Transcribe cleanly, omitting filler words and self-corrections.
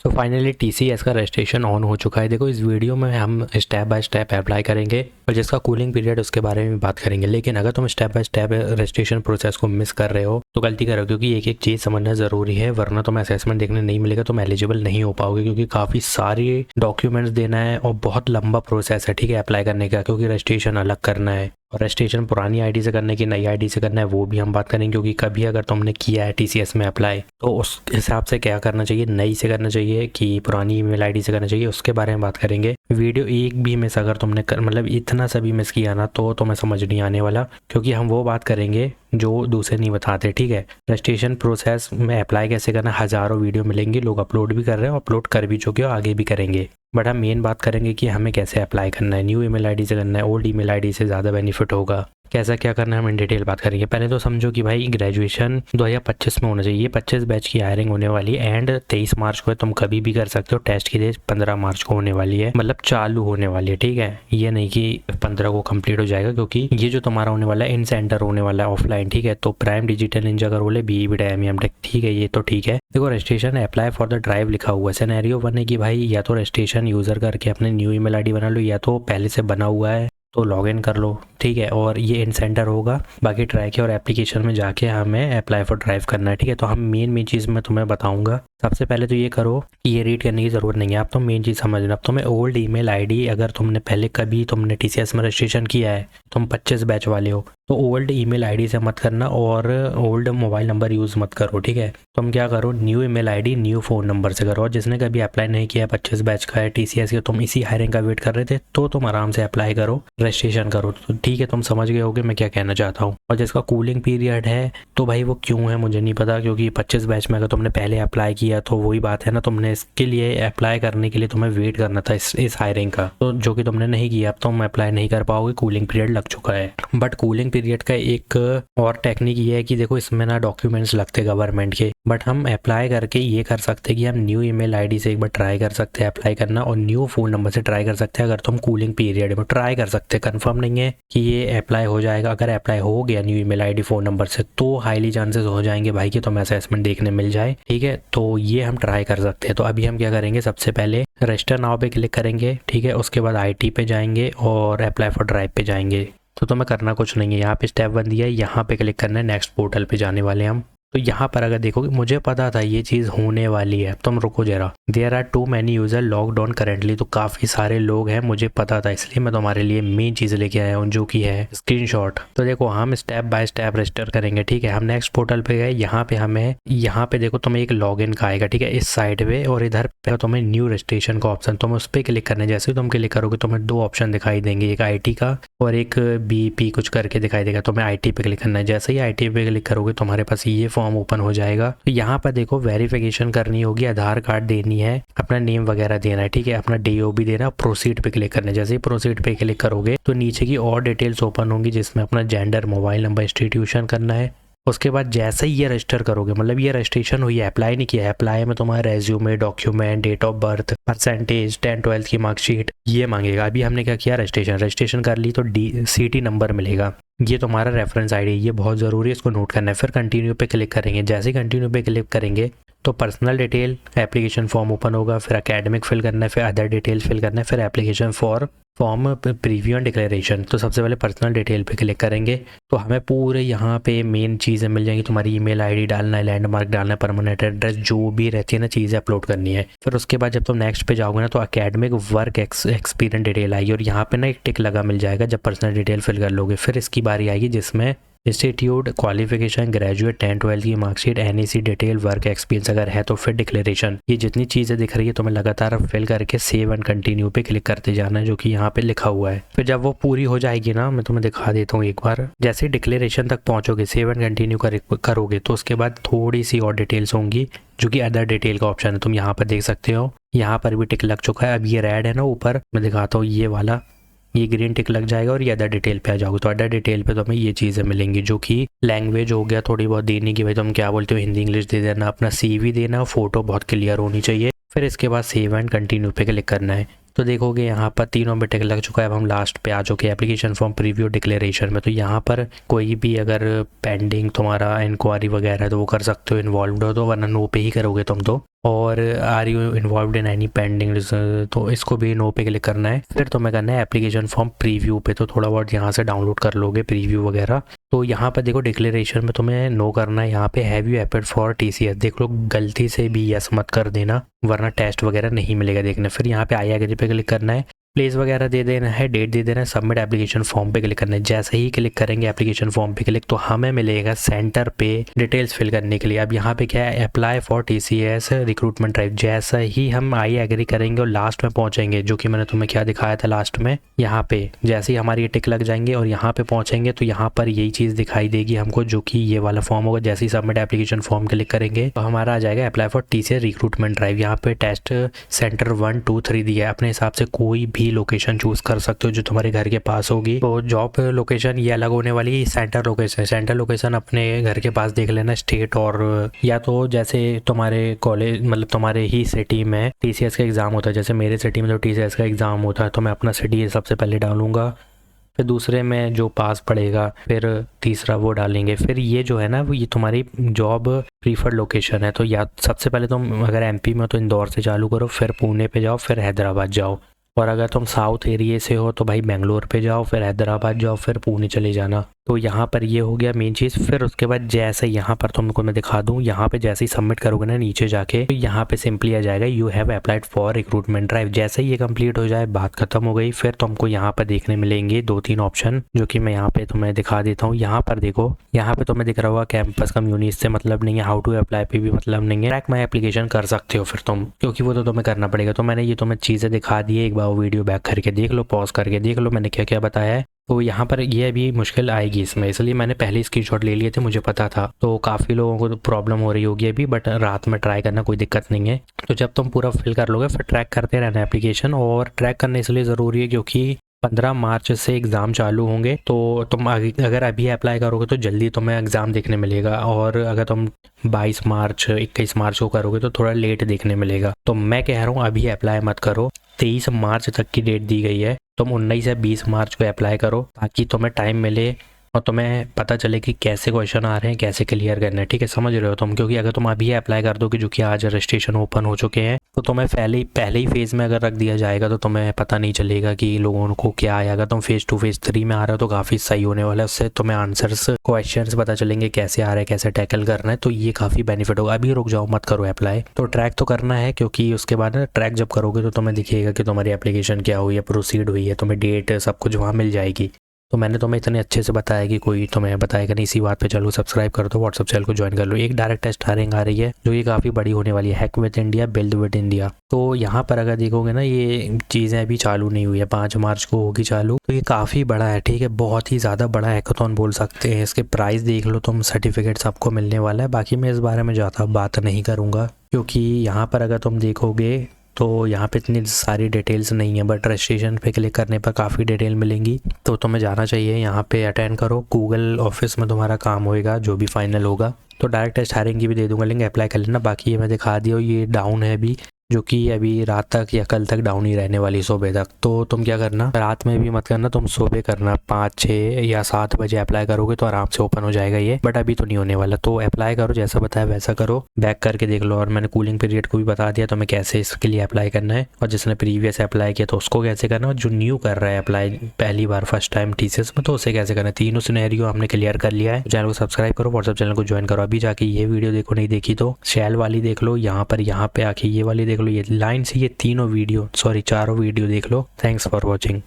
So finally TCS का registration on हो चुका है। देखो इस वीडियो में हम स्टेप बाय स्टेप अप्लाई करेंगे और जिसका कूलिंग पीरियड उसके बारे में बात करेंगे। लेकिन अगर तुम step by step registration process को मिस कर रहे हो तो गलती कर रहे हो, क्योंकि एक एक चीज़ समझना ज़रूरी है, वरना तुम्हें असेसमेंट देखने नहीं मिलेगा, तुम एलिजिबल नहीं हो पाओगे, क्योंकि काफ़ी सारी डॉक्यूमेंट्स देना है और बहुत लंबा प्रोसेस है, ठीक है, अप्लाई करने का, क्योंकि रजिस्ट्रेशन अलग करना है और रजिस्ट्रेशन पुरानी आईडी से करना है कि नई आईडी से करना है वो भी हम बात करेंगे। क्योंकि कभी अगर तुमने किया है टीसीएस में अप्लाई तो उस हिसाब से क्या करना चाहिए, नई से करना चाहिए कि पुरानी ईमेल आईडी से करना चाहिए, उसके बारे में बात करेंगे। वीडियो एक भी मिस अगर तुमने मतलब इतना सा भी मिस किया ना तो तुम्हें समझ नहीं आने वाला, क्योंकि हम वो बात करेंगे जो दूसरे नहीं बताते, ठीक है। रजिस्ट्रेशन प्रोसेस में अप्लाई कैसे करना, हज़ारों वीडियो मिलेंगी, लोग अपलोड भी कर रहे हैं, अपलोड कर भी चुके हो, आगे भी करेंगे। बट हम मेन बात करेंगे कि हमें कैसे अप्लाई करना है, न्यू ईमेल आईडी से करना है, ओल्ड ईमेल आईडी से ज़्यादा बेनिफिट होगा, कैसा क्या करना है हम इन डिटेल बात करेंगे। पहले तो समझो कि भाई ग्रेजुएशन 2025 में होना चाहिए, 25 बैच की हायरिंग होने वाली है एंड 23 मार्च को है, तुम कभी भी कर सकते हो। टेस्ट की डेट 15 मार्च को होने वाली है, मतलब चालू होने वाली है, ठीक है। ये नहीं कि 15 को कंप्लीट हो जाएगा, क्योंकि ये जो तुम्हारा होने वाला है इन सेंटर होने वाला है ऑफलाइन, ठीक है। तो प्राइम डिजिटल इंज अगर बोले बी बी एम टेक, ठीक है, ये तो ठीक है। देखो registration apply for the drive लिखा हुआ है, सिनेरियो वन है कि भाई या तो रजिस्ट्रेशन यूजर करके अपने न्यू ईमेल आईडी बना लो, या तो पहले से बना हुआ है तो लॉग इन कर लो, ठीक है। और ये इन सेंटर होगा, बाकी ट्रैक और एप्लीकेशन में जाके हमें अप्लाई फॉर ड्राइव करना है, ठीक है। तो हम मेन चीज़ मैं तुम्हें बताऊंगा। सबसे पहले तो ये करो कि ये रीड करने की ज़रूरत नहीं है, आप तो मेन चीज़ समझना। अब तुम्हें ओल्ड ईमेल आईडी, अगर तुमने पहले कभी तुमने टीसीएस में रजिस्ट्रेशन किया है, तुम 25 बैच वाले हो, तो ओल्ड ईमेल आईडी से मत करना और ओल्ड मोबाइल नंबर यूज़ मत करो, ठीक है। तुम क्या करो, new email ID new phone number से करो। और जिसने कभी अप्लाई नहीं किया है 25 बैच का है टीसीएस के, तुम इसी हायरिंग का वेट कर रहे थे, तो तुम आराम से अप्लाई करो, रजिस्ट्रेशन करो, तो ठीक है, तुम समझ गए होगे मैं क्या कहना चाहता हूँ। और जिसका कूलिंग पीरियड है तो भाई वो क्यों है मुझे नहीं पता, क्योंकि 25 बैच में अगर तुमने पहले अप्लाई किया तो वही बात है ना, तुमने इसके लिए अप्लाई करने के लिए तुम्हें वेट करना था इस हायरिंग का, तो जो कि तुमने नहीं किया, अब तुम अप्लाई नहीं कर पाओगे, कूलिंग पीरियड लग चुका है। बट कूलिंग पीरियड का एक और टेक्निक ये है कि देखो इसमें ना डॉक्यूमेंट्स लगते गवर्नमेंट के, बट हम अप्लाई करके ये कर सकते हैं कि हम न्यू ईमेल आईडी से एक बार ट्राई कर सकते हैं अप्लाई करना, और न्यू फ़ोन नंबर से ट्राई कर सकते हैं। अगर तुम कूलिंग पीरियड में ट्राई कर सकते हैं, कंफर्म नहीं है कि ये अप्लाई हो जाएगा। अगर अप्लाई हो गया new email ID phone number से तो हाईली चांसेस हो जाएंगे भाई कि तुम्हें असेसमेंट देखने मिल जाए, ठीक है। तो ये हम ट्राई कर सकते हैं। तो अभी हम क्या करेंगे, सबसे पहले रजिस्टर नाउ पे क्लिक करेंगे, ठीक है। उसके बाद आईटी पे जाएंगे और अप्लाई फॉर ड्राइव पे जाएंगे। तो तुम्हें करना कुछ नहीं है, यहाँ पे स्टेप 1 दिया है, यहाँ पे क्लिक करना है, नेक्स्ट पोर्टल पे जाने वाले हम। तो यहाँ पर अगर देखोगे, मुझे पता था ये चीज़ होने वाली है, तुम रुको जरा। There are too many user logged on currently, तो काफ़ी सारे लोग हैं, मुझे पता था, इसलिए मैं तुम्हारे लिए मेन चीज़ लेके आया हूँ, जो कि है स्क्रीनशॉट। तो देखो हम स्टेप बाय स्टेप रजिस्टर करेंगे, ठीक है। हम नेक्स्ट पोर्टल पे गए, यहाँ पे हमें, यहाँ पे देखो तुम्हें एक लॉगिन का आएगा, ठीक है, इस साइड पे, और इधर पे तुम्हें न्यू रजिस्ट्रेशन का ऑप्शन, तुम उस पर क्लिक करने, जैसे तुम क्लिक करोगे तुम्हें 2 ऑप्शन दिखाई देंगे, एक IT का और एक BP कुछ करके दिखाई देगा। तुम्हें IT पे क्लिक करना है, जैसे ही IT पे क्लिक करोगे तुम्हारे पास ये फॉर्म ओपन हो जाएगा। तो यहाँ पर देखो वेरिफिकेशन करनी होगी, आधार कार्ड देनी है, अपना नेम वगैरह देना है, ठीक है, अपना DOB देना, प्रोसीड पे क्लिक करना है। जैसे ही प्रोसीड पे क्लिक करोगे तो नीचे की और डिटेल्स ओपन होंगी, जिसमें अपना जेंडर, मोबाइल नंबर, इंस्टीट्यूशन करना है। उसके बाद जैसे ही ये रजिस्टर करोगे, मतलब ये रजिस्ट्रेशन हुई है, अप्लाई नहीं किया है, अप्लाई में तुम्हारा resume, document, date of birth, percentage, 10-12 की मार्कशीट ये मांगेगा। अभी हमने क्या किया, रजिस्ट्रेशन कर ली तो CT नंबर मिलेगा, ये तुम्हारा रेफरेंस आईडी, ये बहुत ज़रूरी है, इसको नोट करना है। फिर कंटिन्यू पे क्लिक करेंगे, जैसे ही कंटिन्यू पे क्लिक करेंगे तो personal detail application form open होगा, फिर एकेडमिक फिल करना है, फिर अदर डिटेल फिल करना है, फिर application form preview and declaration. तो सबसे पहले पर्सनल डिटेल पे क्लिक करेंगे तो हमें पूरे यहाँ पे मेन चीज़ें मिल जाएंगी, तुम्हारी ईमेल आईडी डालना है, लैंडमार्क डालना है, परमानेंट एड्रेस, जो भी रहती है ना चीज़ें अपलोड करनी है। फिर उसके बाद जब तुम नेक्स्ट पे जाओगे ना तो एकेडमिक वर्क एक्सपीरियंस डिटेल आएगी, और यहाँ पे ना एक टिक लगा मिल जाएगा जब पर्सनल डिटेल फिल कर लोगे। फिर इसकी बारी आएगी जिसमें इंस्टीट्यूट, क्वालिफिकेशन, ग्रेजुएट, 10-12 की marksheet, NEC detail, work experience अगर है तो फिर डिक्लेरेशन। ये जितनी चीज़ें दिख रही है तुम्हें लगातार फिल करके सेव एंड कंटिन्यू पे क्लिक करते जाना है, जो कि यहाँ पे लिखा हुआ है। फिर जब वो पूरी हो जाएगी ना, मैं तुम्हें दिखा देता हूँ एक बार। जैसे डिक्लेरेशन तक पहुँचोगे, सेव एंड कंटिन्यू करोगे तो उसके बाद थोड़ी सी और डिटेल्स होंगी, जो कि अदर डिटेल का ऑप्शन है, तुम यहाँ पर देख सकते हो। यहाँ पर भी टिक लग चुका है। अब ये रेड है ना ऊपर, मैं दिखाता हूँ, ये वाला, ये ग्रीन टिक लग जाएगा और ये अदर डिटेल पे आ जाओगे। तो अदर डिटेल पे तो हमें ये चीज़ें मिलेंगी, जो कि लैंग्वेज हो गया थोड़ी बहुत देने की, भाई तुम क्या बोलते हो, हिंदी इंग्लिश दे देना, अपना CV देना, फोटो बहुत क्लियर होनी चाहिए। फिर इसके बाद सेव एंड कंटिन्यू पे क्लिक करना है। तो देखोगे यहाँ पर तीनों में टिक लग चुका है। अब हम लास्ट पे आ चुके हैं एप्लीकेशन फॉर्म प्रीव्यू डिक्लेरेशन में। तो यहाँ पर कोई भी अगर पेंडिंग तुम्हारा इंक्वायरी वगैरह है तो वो कर सकते हो, इन्वॉल्व हो तो, वरना नो पे ही करोगे तुम तो। और are you involve in any pending, तो इसको भी नो पे क्लिक करना है। फिर तुम्हें करना है एप्लीकेशन फॉर्म प्रीव्यू पे, तो थोड़ा बहुत यहाँ से डाउनलोड कर लोगे प्रीव्यू वगैरह। तो यहाँ पर देखो डिक्लेरेशन में तुम्हें नो करना है। यहाँ पे have you applied for TCS, देख लो गलती से भी यस मत कर देना वरना टेस्ट वगैरह नहीं मिलेगा देखने। फिर यहाँ पे आई एग्री पे क्लिक करना है, प्लेस वगैरह दे देना है, डेट दे देना है, सबमिट एप्लीकेशन फॉर्म पे क्लिक करना है। जैसे ही क्लिक करेंगे एप्लीकेशन फॉर्म पे क्लिक, तो हमें मिलेगा सेंटर पे डिटेल्स फिल करने के लिए। अब यहाँ पे क्या है, apply for TCS recruitment drive. जैसा ही हम आई एग्री करेंगे और लास्ट में पहुंचेंगे, जो कि मैंने तुम्हें क्या दिखाया था लास्ट में, यहाँ पे जैसे ही हमारी टिक लग जाएंगे और यहाँ पे पहुंचेंगे तो यहाँ पर यही चीज़ दिखाई देगी हमको, जो कि ये वाला फॉर्म होगा। जैसे ही सबमिट एप्लीकेशन फॉर्म क्लिक करेंगे तो हमारा आ जाएगा apply for TCS recruitment drive. यहाँ पे टेस्ट सेंटर 1 2 3 दिया है, अपने हिसाब से कोई भी लोकेशन चूज कर सकते हो जो तुम्हारे घर के पास होगी। तो जॉब लोकेशन ये अलग होने वाली, सेंटर लोकेशन अपने घर के पास देख लेना, स्टेट और या तो जैसे तुम्हारे कॉलेज मतलब तुम्हारे ही सिटी में TCS का एग्जाम होता है, जैसे मेरे सिटी में तो TCS का एग्जाम होता है तो मैं अपना सिटी सबसे पहले डालूंगा, फिर दूसरे में जो पास पड़ेगा, फिर तीसरा वो डालेंगे। फिर ये जो है ना वो ये तुम्हारी जॉब प्रीफर्ड लोकेशन है। तो या सबसे पहले तुम अगर MP में हो तो इंदौर से चालू करो, फिर पुणे पे जाओ, फिर हैदराबाद जाओ। और अगर तुम साउथ एरिया से हो तो भाई बेंगलोर पे जाओ, फिर हैदराबाद जाओ, फिर पुणे चले जाना। तो यहाँ पर ये हो गया मेन चीज़। फिर उसके बाद जैसे यहाँ पर तुमको मैं दिखा दूँ, यहाँ पे जैसे ही सबमिट करोगे ना नीचे जाके, तो यहाँ पे सिंपली आ जाएगा you have applied for recruitment drive. जैसे ही ये कंप्लीट हो जाए बात खत्म हो गई। फिर तुमको यहाँ पर देखने मिलेंगे 2-3 ऑप्शन, जो कि मैं यहाँ पे तुम्हें दिखा देता हूँ। यहाँ पर देखो, यहाँ पे तुम्हें दिख रहा होगा कैंपस कम्युनिटी से मतलब नहीं है, हाउ टू अप्लाई पे भी मतलब नहीं है, ट्रैक माई एप्लीकेशन कर सकते हो फिर तुम, क्योंकि वो तो तुम्हें करना पड़ेगा। तो मैंने ये तुम्हें चीज़ें दिखा दी है, एक बार वो वीडियो बैक करके देख लो, पॉज करके देख लो मैंने क्या क्या बताया है। तो यहाँ पर ये अभी मुश्किल आएगी इसमें, इसलिए मैंने पहले स्क्रीनशॉट ले लिए थे, मुझे पता था। तो काफ़ी लोगों को तो प्रॉब्लम हो रही होगी अभी, बट रात में ट्राई करना, कोई दिक्कत नहीं है। तो जब तुम पूरा फिल कर लोगे फिर ट्रैक करते रहना एप्लीकेशन। और ट्रैक करना इसलिए ज़रूरी है क्योंकि 15 मार्च से एग्ज़ाम चालू होंगे, तो तुम अगर अभी अप्लाई करोगे तो जल्दी तुम्हें एग्ज़ाम देखने मिलेगा, और अगर तुम 22 मार्च 21 मार्च को करोगे तो थोड़ा लेट देखने मिलेगा। तो मैं कह रहा हूँ अभी अप्लाई मत करो, 23 मार्च तक की डेट दी गई है, तुम 19 से 20 मार्च को अप्लाई करो ताकि तुम्हें टाइम मिले और तुम्हें पता चले कि कैसे क्वेश्चन आ रहे हैं, कैसे क्लियर करना है, ठीक है, समझ रहे हो तुम। क्योंकि अगर तुम अभी अप्लाई कर दोगे, जो कि आज रजिस्ट्रेशन ओपन हो चुके हैं, तो तुम्हें पहले ही फेज़ में अगर रख दिया जाएगा तो तुम्हें पता नहीं चलेगा कि लोगों को क्या आया। अगर तुम फेज़ 2 फेज़ 3 में आ रहे हो तो काफ़ी सही होने वाला है, उससे तुम्हें आंसर्स क्वेश्चंस पता चलेंगे कैसे आ रहे हैं, कैसे टैकल करना है, तो ये काफ़ी बेनिफिट होगा। अभी रुक जाओ, मत करो अप्लाई। तो ट्रैक तो करना है, क्योंकि उसके बाद ट्रैक जब करोगे तो तुम्हें दिखेगा कि तुम्हारी एप्लीकेशन क्या हुई है, प्रोसीड हुई है, तुम्हें डेट सब कुछ वहाँ मिल जाएगी। तो मैंने तुम्हें इतने अच्छे से बताया कि कोई तुम्हें बताएगा नहीं। इसी बात पे चलो सब्सक्राइब कर दो, व्हाट्सअप चैनल को ज्वाइन कर लो। एक डायरेक्ट टेस्ट हायरिंग आ रही है जो कि काफ़ी बड़ी होने वाली है, hack with India, build with India. तो यहाँ पर अगर देखोगे ना ये चीज़ें अभी चालू नहीं हुई है, 5 मार्च को होगी चालू। तो ये काफ़ी बड़ा है, ठीक है, बहुत ही ज़्यादा बड़ा हैकाथॉन बोल सकते हैं। इसके प्राइस देख लो तुम, सर्टिफिकेट सबको मिलने वाला है। बाकी मैं इस बारे में ज़्यादा बात नहीं करूँगा, क्योंकि यहाँ पर अगर तुम देखोगे तो यहाँ पे इतनी सारी डिटेल्स नहीं है, बट रजिस्ट्रेशन पे क्लिक करने पर काफ़ी डिटेल मिलेंगी। तो तुम्हें जाना चाहिए, यहाँ पे अटेंड करो, गूगल ऑफिस में तुम्हारा काम होएगा जो भी फाइनल होगा। तो डायरेक्ट टेस्ट हायरिंग की भी दे दूंगा लिंक, अप्लाई कर लेना। बाकी ये मैं दिखा दिया, ये डाउन है अभी, जो कि अभी रात तक या कल तक डाउन ही रहने वाली, सुबह तक। तो तुम क्या करना, रात में भी मत करना, तुम सुबह करना, 5 6 या 7 बजे अप्लाई करोगे तो आराम से ओपन हो जाएगा ये, बट अभी तो नहीं होने वाला। तो अप्लाई करो, जैसा बताया वैसा करो, बैक करके देख लो। और मैंने कूलिंग पीरियड को भी बता दिया तुम्हें कैसे इसके लिए अप्लाई करना है, और जिसने प्रीवियस अप्लाई किया तो उसको कैसे करना है, और जो न्यू कर रहा है अप्लाई पहली बार फर्स्ट टाइम TCS में तो उसे कैसे करना है। तीनों सिनेरियो हमने क्लियर कर लिया है। चैनल को सब्सक्राइब करो, व्हाट्सअप चैनल को ज्वाइन करो। अभी जाके ये वीडियो देखो, नहीं देखी तो शैल वाली देख लो, यहाँ पे आके ये वाली देख लो, ये लाइन से ये 4 वीडियो देख लो। Thanks for watching.